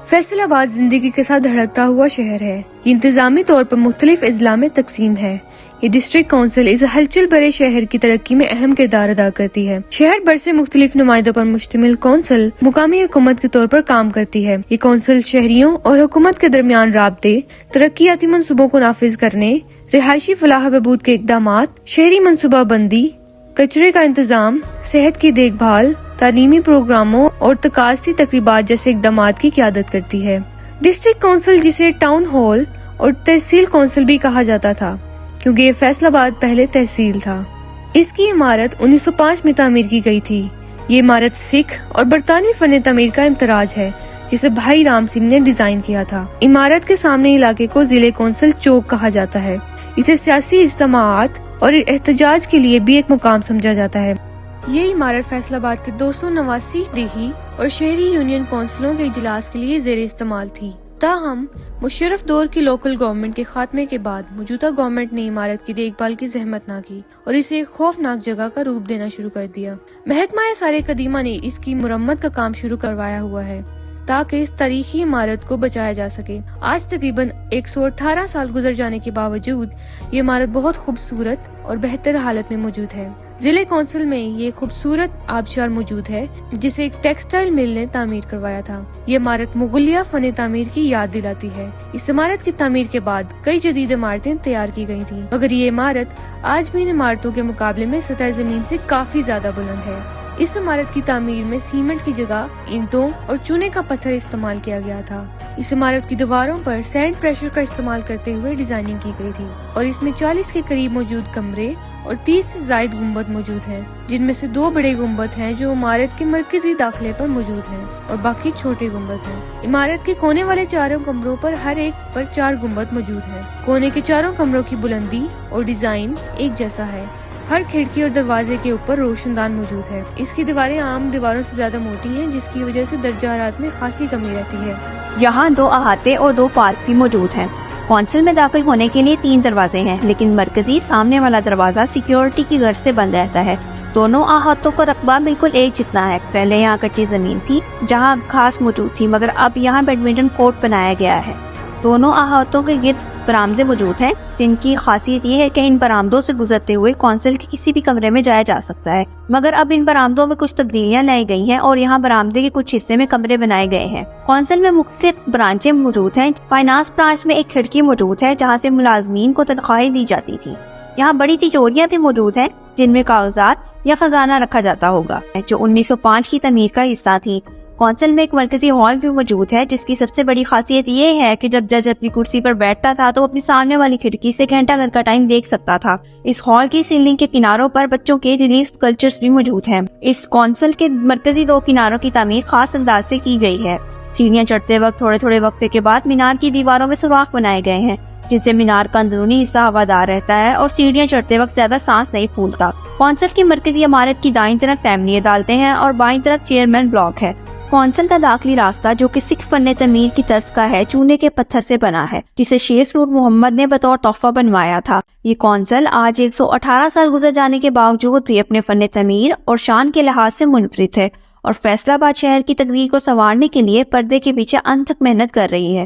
فیصل آباد زندگی کے ساتھ دھڑکتا ہوا شہر ہے۔ یہ انتظامی طور پر مختلف اضلاع میں تقسیم ہے۔ یہ ڈسٹرکٹ کونسل اس ہلچل بھرے شہر کی ترقی میں اہم کردار ادا کرتی ہے۔ شہر بھر سے مختلف نمائندوں پر مشتمل کونسل مقامی حکومت کے طور پر کام کرتی ہے۔ یہ کونسل شہریوں اور حکومت کے درمیان رابطے، ترقیاتی منصوبوں کو نافذ کرنے، رہائشی فلاح بہبود کے اقدامات، شہری منصوبہ بندی، کچرے کا انتظام، صحت کی دیکھ بھال، تعلیمی پروگراموں اور تقاضی تقریبات جیسے اقدامات کی قیادت کرتی ہے۔ ڈسٹرکٹ کونسل، جسے ٹاؤن ہال اور تحصیل کونسل بھی کہا جاتا تھا کیونکہ یہ فیصل آباد پہلے تحصیل تھا، اس کی عمارت 1905 میں تعمیر کی گئی تھی۔ یہ عمارت سکھ اور برطانوی فن تعمیر کا امتراج ہے جسے بھائی رام سنگھ نے ڈیزائن کیا تھا۔ عمارت کے سامنے علاقے کو ضلع کونسل چوک کہا جاتا ہے۔ اسے سیاسی اجتماعات اور احتجاج کے لیے بھی ایک مقام سمجھا جاتا ہے۔ یہ عمارت فیصل آباد کے 289 دیہی اور شہری یونین کونسلوں کے اجلاس کے لیے زیر استعمال تھی۔ تاہم مشرف دور کی لوکل گورنمنٹ کے خاتمے کے بعد موجودہ گورنمنٹ نے عمارت کی دیکھ بھال کی زحمت نہ کی اور اسے ایک خوفناک جگہ کا روپ دینا شروع کر دیا۔ محکمہ سارے قدیمہ نے اس کی مرمت کا کام شروع کروایا ہوا ہے تاکہ اس تاریخی عمارت کو بچایا جا سکے۔ آج تقریباً 118 سال گزر جانے کے باوجود یہ عمارت بہت خوبصورت اور بہتر حالت میں موجود ہے۔ ضلع کونسل میں یہ خوبصورت آبشار موجود ہے جسے ایک ٹیکسٹائل مل نے تعمیر کروایا تھا۔ یہ عمارت مغلیہ فن تعمیر کی یاد دلاتی ہے۔ اس عمارت کی تعمیر کے بعد کئی جدید عمارتیں تیار کی گئی تھیں، مگر یہ عمارت آج بھی ان عمارتوں کے مقابلے میں سطح زمین سے کافی زیادہ بلند ہے۔ اس عمارت کی تعمیر میں سیمنٹ کی جگہ اینٹوں اور چونے کا پتھر استعمال کیا گیا تھا۔ اس عمارت کی دیواروں پر سینڈ پریشر کا استعمال کرتے ہوئے ڈیزائننگ کی گئی تھی اور اس میں 40 کے قریب موجود کمرے اور 30 سے زائد گنبد موجود ہیں، جن میں سے 2 بڑے گنبد ہیں جو عمارت کے مرکزی داخلے پر موجود ہیں اور باقی چھوٹے گنبد ہیں۔ عمارت کے کونے والے چاروں کمروں پر ہر ایک پر 4 گنبد موجود ہیں۔ کونے کے چاروں کمروں کی بلندی اور ڈیزائن ایک جیسا ہے۔ ہر کھڑکی اور دروازے کے اوپر روشن دان موجود ہے۔ اس کی دیواریں عام دیواروں سے زیادہ موٹی ہیں، جس کی وجہ سے درجہ حرارت میں خاصی کمی رہتی ہے۔ یہاں 2 احاطے اور 2 پارک بھی موجود ہیں۔ کونسل میں داخل ہونے کے لیے 3 دروازے ہیں، لیکن مرکزی سامنے والا دروازہ سیکیورٹی کی غرض سے بند رہتا ہے۔ دونوں احاطوں کا رقبہ بالکل ایک جتنا ہے۔ پہلے یہاں کچی زمین تھی جہاں گھاس موجود تھی، مگر اب یہاں بیڈمنٹن کورٹ بنایا گیا ہے۔ دونوں احاطوں کے گرد برآمدے موجود ہیں، جن کی خاصیت یہ ہے کہ ان برآمدوں سے گزرتے ہوئے کونسل کے کسی بھی کمرے میں جایا جا سکتا ہے، مگر اب ان برآمدوں میں کچھ تبدیلیاں لائی گئی ہیں اور یہاں برآمدے کے کچھ حصے میں کمرے بنائے گئے ہیں۔ کونسل میں مختلف برانچیں موجود ہیں۔ فائنانس برانچ میں ایک کھڑکی موجود ہے جہاں سے ملازمین کو تنخواہیں دی جاتی تھی۔ یہاں بڑی تجوریاں بھی موجود ہیں جن میں کاغذات یا خزانہ رکھا جاتا ہوگا، جو 1905 کی تعمیر کا حصہ تھی۔ کونسل میں ایک مرکزی ہال بھی موجود ہے، جس کی سب سے بڑی خاصیت یہ ہے کہ جب جج اپنی کرسی پر بیٹھتا تھا تو اپنی سامنے والی کھڑکی سے گھنٹہ گھر کا ٹائم دیکھ سکتا تھا۔ اس ہال کی سیلنگ کے کناروں پر بچوں کے ریلیف سکلپچرز بھی موجود ہیں۔ اس کونسل کے مرکزی 2 کناروں کی تعمیر خاص انداز سے کی گئی ہے۔ سیڑھیاں چڑھتے وقت تھوڑے تھوڑے وقفے کے بعد مینار کی دیواروں میں سوراخ بنائے گئے ہیں، جن سے مینار کا اندرونی حصہ ہوادار رہتا ہے اور سیڑھیاں چڑھتے وقت زیادہ سانس نہیں پھولتا۔ کونسل کی مرکزی عمارت کی دائیں طرف فیملی عدالتیں ہیں اور بائیں طرف چیئرمین بلاک ہے۔ کونسل کا داخلی راستہ، جو کہ سکھ فن تعمیر کی طرز کا ہے، چونے کے پتھر سے بنا ہے، جسے شیخ نور محمد نے بطور تحفہ بنوایا تھا۔ یہ کونسل آج 118 سال گزر جانے کے باوجود بھی اپنے فن تعمیر اور شان کے لحاظ سے منفرد ہے اور فیصل آباد شہر کی تقدیر کو سنوارنے کے لیے پردے کے پیچھے انتھک محنت کر رہی ہے۔